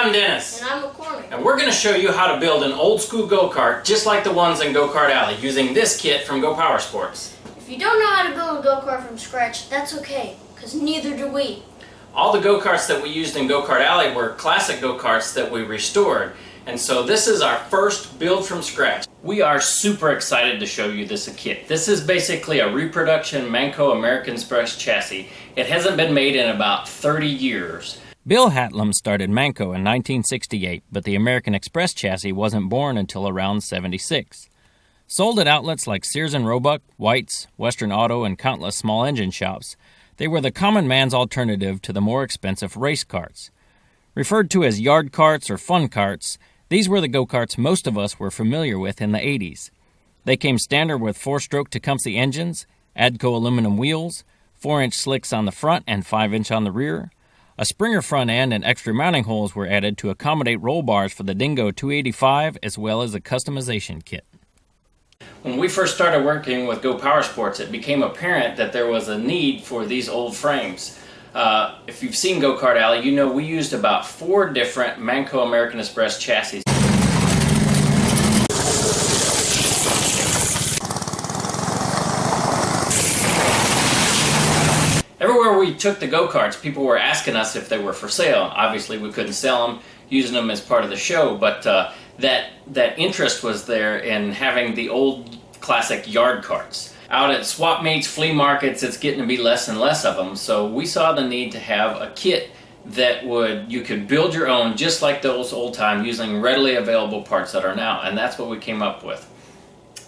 I'm Dennis. And I'm McCormick. And we're going to show you how to build an old school go-kart just like the ones in Go-Kart Alley using this kit from Go Power Sports. If you don't know how to build a go-kart from scratch, that's okay, because neither do we. All the go-karts that we used in Go-Kart Alley were classic go-karts that we restored. And so this is our first build from scratch. We are super excited to show you this kit. This is basically a reproduction Manco American Express chassis. It hasn't been made in about 30 years. Bill Hatlam started Manco in 1968, but the American Express chassis wasn't born until around 76. Sold at outlets like Sears and Roebuck, White's, Western Auto, and countless small engine shops, they were the common man's alternative to the more expensive race karts. Referred to as yard karts or fun karts, these were the go-karts most of us were familiar with in the 80s. They came standard with 4-stroke Tecumseh engines, Adco aluminum wheels, 4-inch slicks on the front and 5-inch on the rear. A Springer front end and extra mounting holes were added to accommodate roll bars for the Dingo 285 as well as a customization kit. When we first started working with Go Power Sports, it became apparent that there was a need for these old frames. If you've seen Go-Kart Alley, you know we used about 4 different Manco American Express chassis. Everywhere we took the go-karts, people were asking us if they were for sale. Obviously, we couldn't sell them, using them as part of the show, but that interest was there in having the old classic yard karts. Out at swap meets, flea markets, it's getting to be less and less of them, so we saw the need to have a kit that you could build your own just like those old time using readily available parts that are now, and that's what we came up with.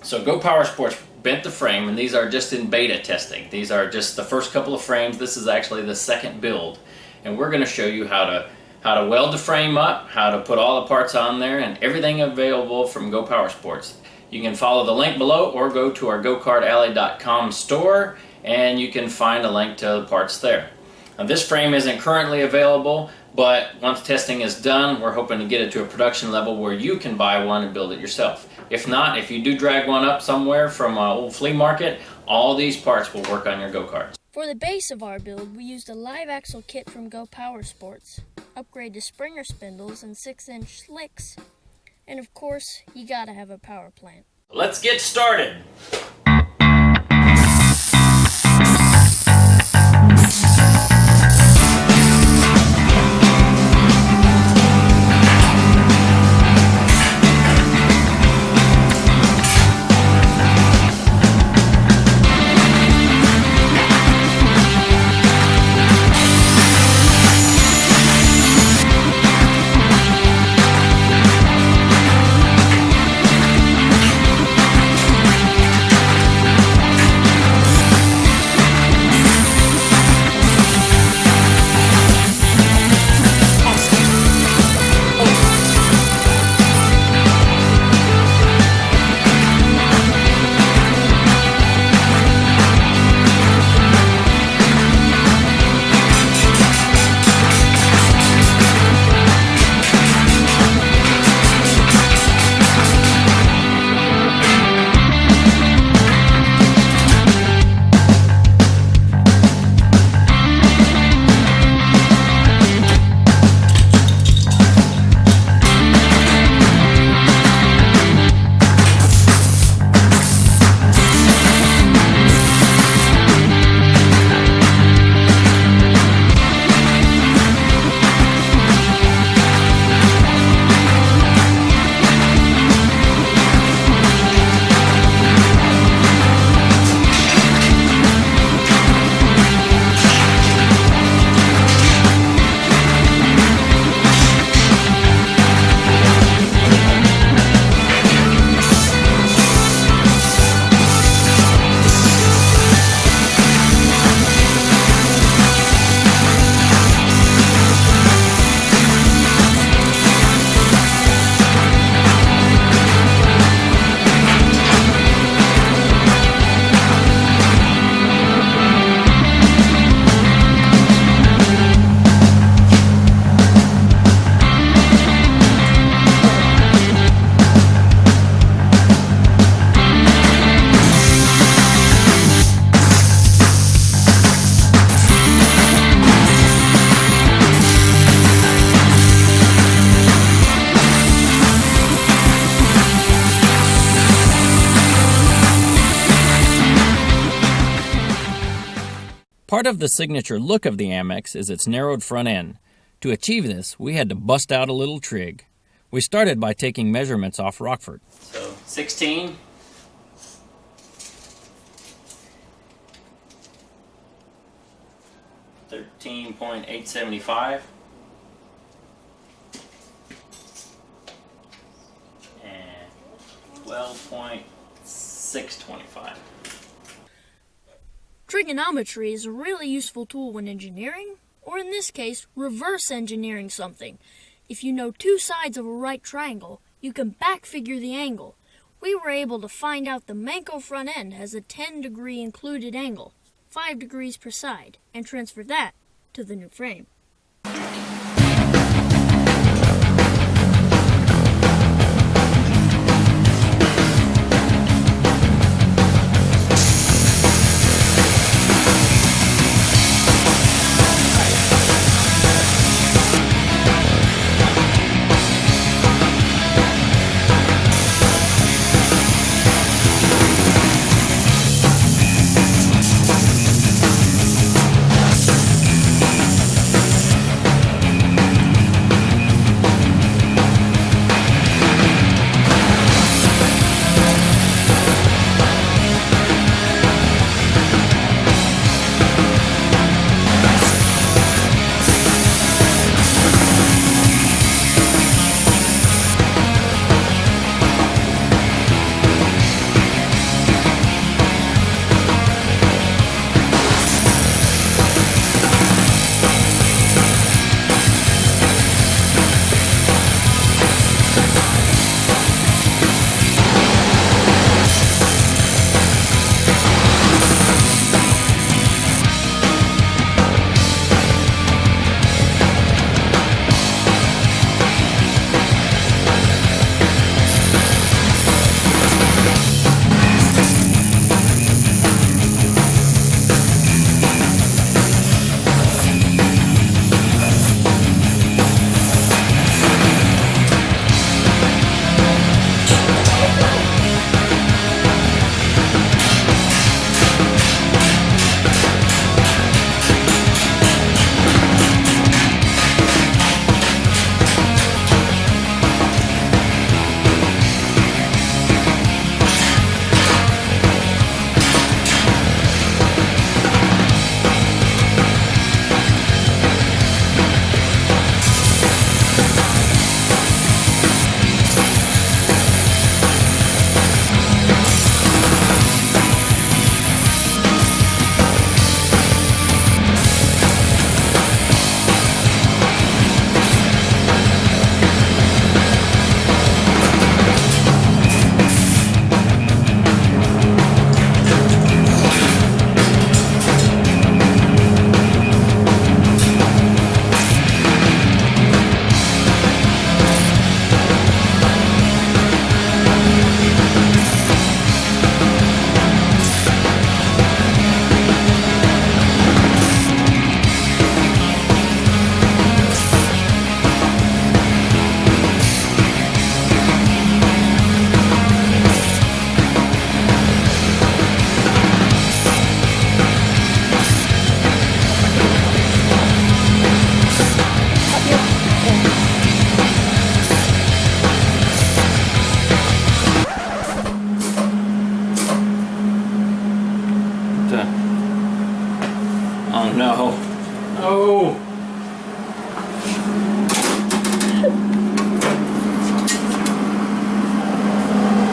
So Go Power Sports bent the frame, and these are just in beta testing. These are just the first couple of frames. This is actually the second build, and we're going to show you how to weld the frame up, how to put all the parts on there, and everything available from Go Power Sports. You can follow the link below or go to our gokartalley.com store and you can find a link to the parts there. Now, this frame isn't currently available, but once testing is done, we're hoping to get it to a production level where you can buy one and build it yourself. If not, if you do drag one up somewhere from an old flea market, all these parts will work on your go-karts. For the base of our build, we used a live axle kit from Go Power Sports, upgrade to Springer spindles and 6-inch slicks, and of course, you gotta have a power plant. Let's get started! Part of the signature look of the Amex is its narrowed front end. To achieve this, we had to bust out a little trig. We started by taking measurements off Rockford. So 16. .875 and 12.625. Trigonometry is a really useful tool when engineering, or in this case, reverse engineering something. If you know two sides of a right triangle, you can back-figure the angle. We were able to find out the Manco front end has a 10-degree included angle, 5 degrees per side, and transfer that to the new frame.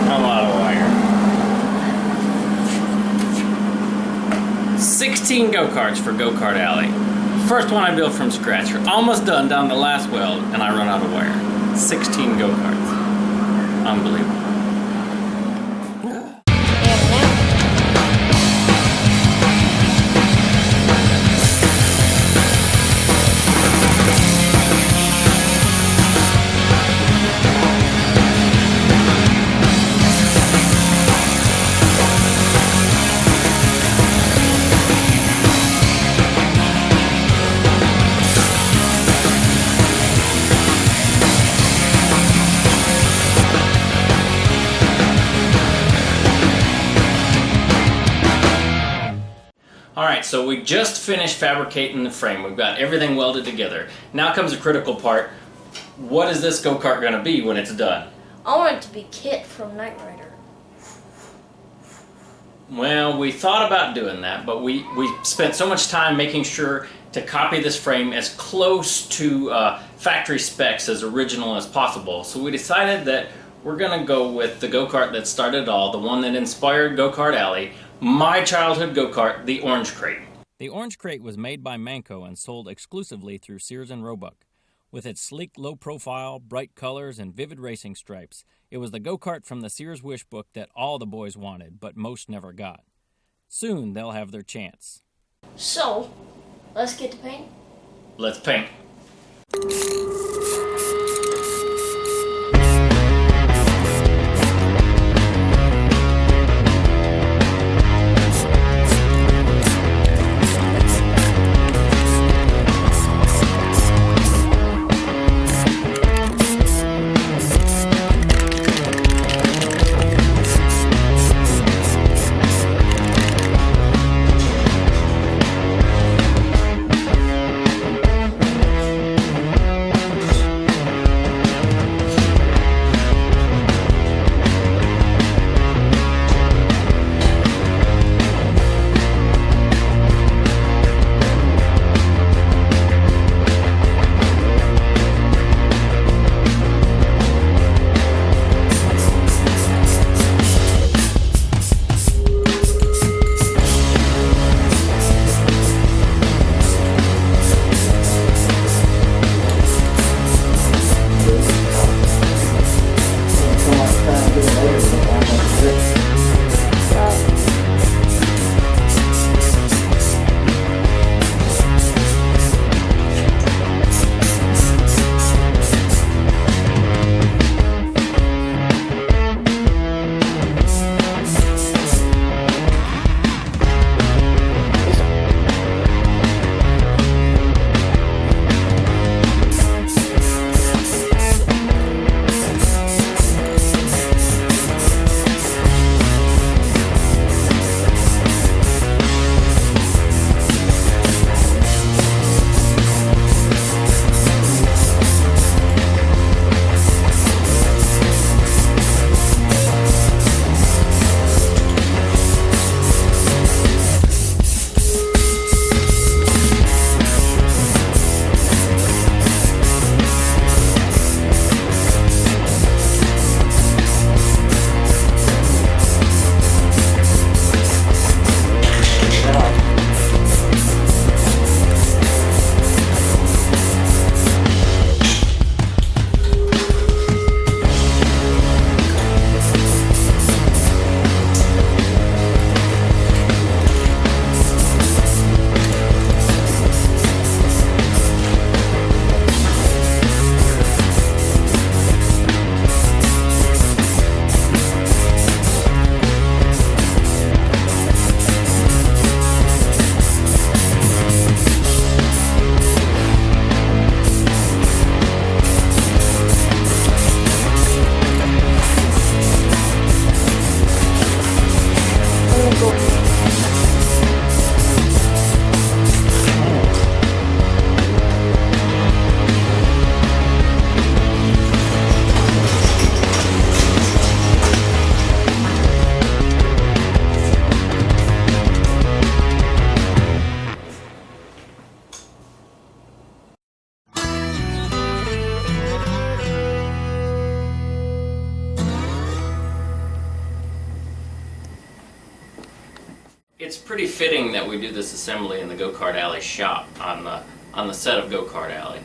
A lot of wire. 16 go-karts for Go-Kart Alley. First one I built from scratch. We're almost done down the last weld and I run out of wire. 16 go-karts. Unbelievable. so we just finished fabricating the frame. We've got everything welded together. Now comes the critical part. What is this go-kart going to be when it's done? I want it to be Kit from Knight Rider. Well, we thought about doing that, but we spent so much time making sure to copy this frame as close to factory specs as original as possible. So we decided that we're going to go with the go-kart that started it all, the one that inspired Go-Kart Alley, my childhood go-kart, the Orange Krate. The Orange Krate was made by Manco and sold exclusively through Sears and Roebuck. With its sleek, low profile, bright colors, and vivid racing stripes, it was the go-kart from the Sears Wish book that all the boys wanted, but most never got. Soon they'll have their chance. So, let's get to paint. Let's paint. It's pretty fitting that we do this assembly in the Go-Kart Alley shop on the set of Go-Kart Alley.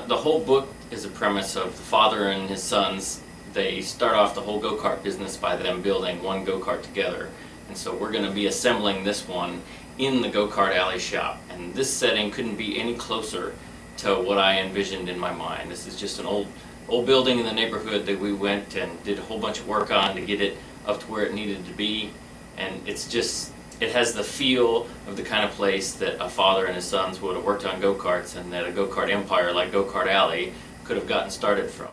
The whole book is a premise of the father and his sons. They start off the whole go-kart business by them building one go-kart together. And so we're going to be assembling this one in the Go-Kart Alley shop. And this setting couldn't be any closer to what I envisioned in my mind. This is just an old building in the neighborhood that we went and did a whole bunch of work on to get it up to where it needed to be. And it has the feel of the kind of place that a father and his sons would have worked on go-karts, and that a go-kart empire like Go-Kart Alley could have gotten started from.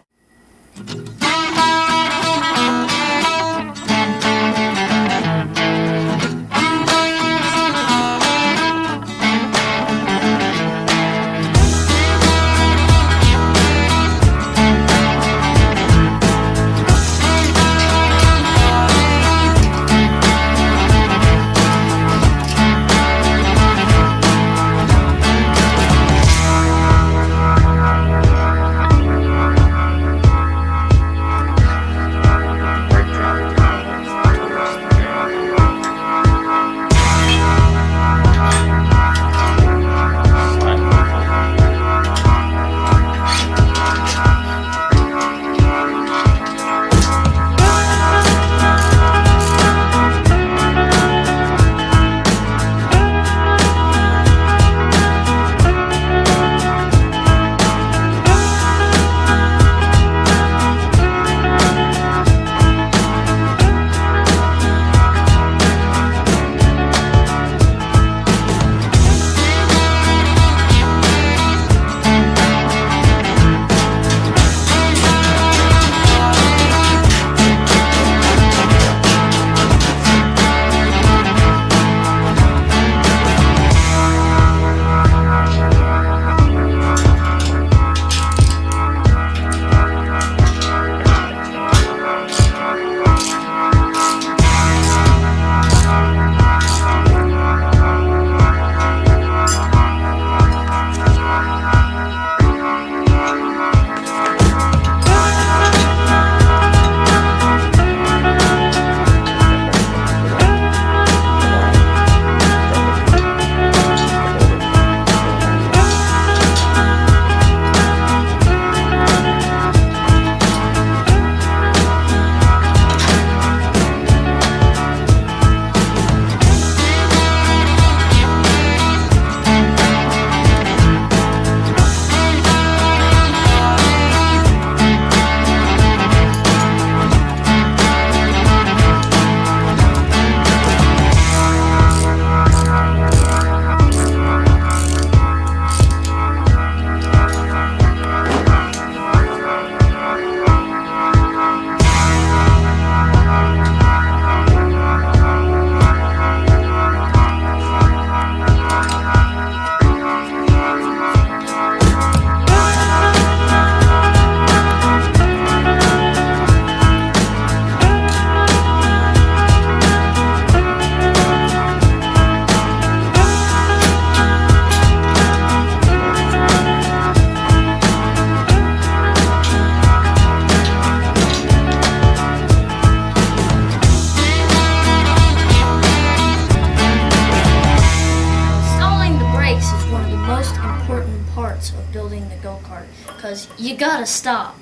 building the go-kart, because you gotta stop.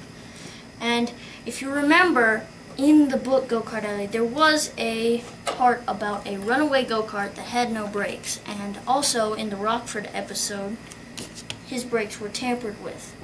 And if you remember, in the book Go-Kart Alley, there was a part about a runaway go-kart that had no brakes, and also in the Rockford episode, his brakes were tampered with.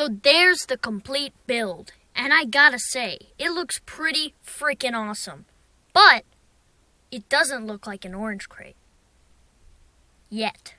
So there's the complete build. And I gotta say, it looks pretty freaking awesome. But it doesn't look like an orange crate. Yet.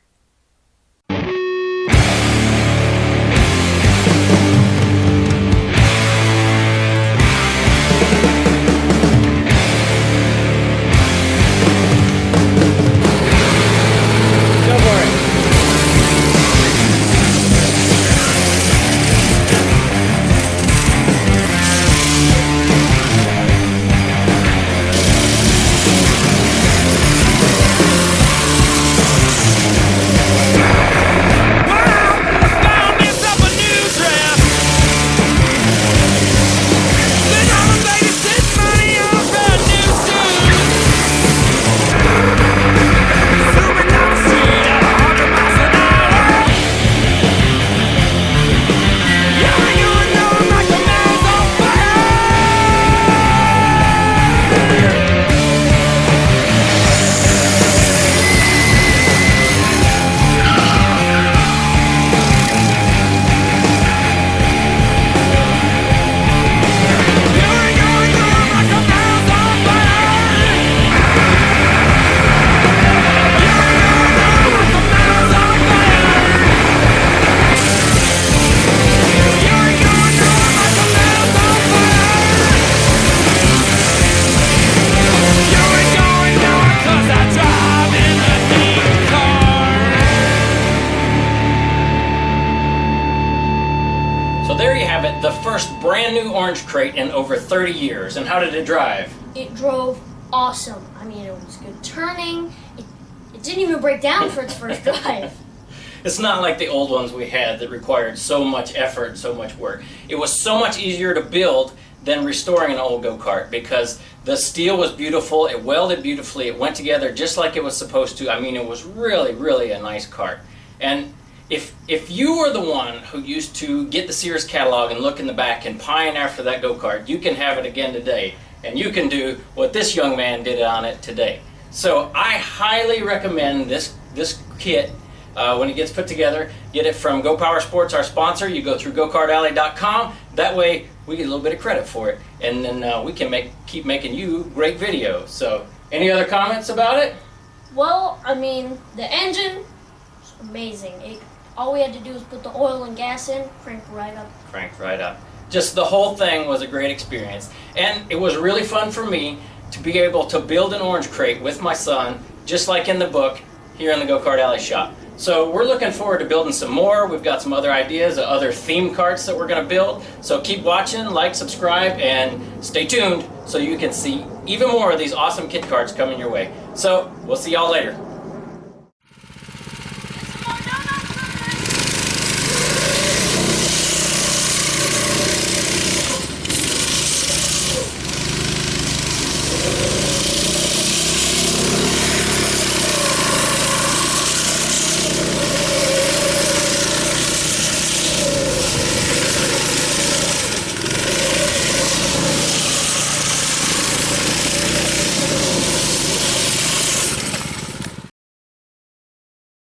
So there you have it, the first brand new orange crate in over 30 years. And how did it drive? It drove awesome. I mean, it was good turning. It didn't even break down for its first drive. It's not like the old ones we had that required so much effort and so much work. It was so much easier to build than restoring an old go-kart because the steel was beautiful, it welded beautifully, it went together just like it was supposed to. I mean, it was really, really a nice kart. And if you were the one who used to get the Sears catalog and look in the back and pine after that go-kart, you can have it again today. And you can do what this young man did on it today. So I highly recommend this kit when it gets put together. Get it from Go Power Sports, our sponsor. You go through GoKartAlley.com. That way we get a little bit of credit for it. And then we can keep making you great videos. So any other comments about it? Well, I mean, the engine was amazing. All we had to do was put the oil and gas in, cranked right up. Cranked right up. Just the whole thing was a great experience. And it was really fun for me to be able to build an orange crate with my son, just like in the book, here in the Go-Kart Alley shop. So we're looking forward to building some more. We've got some other ideas, other theme karts that we're going to build. So keep watching, like, subscribe, and stay tuned so you can see even more of these awesome kit karts coming your way. So we'll see y'all later.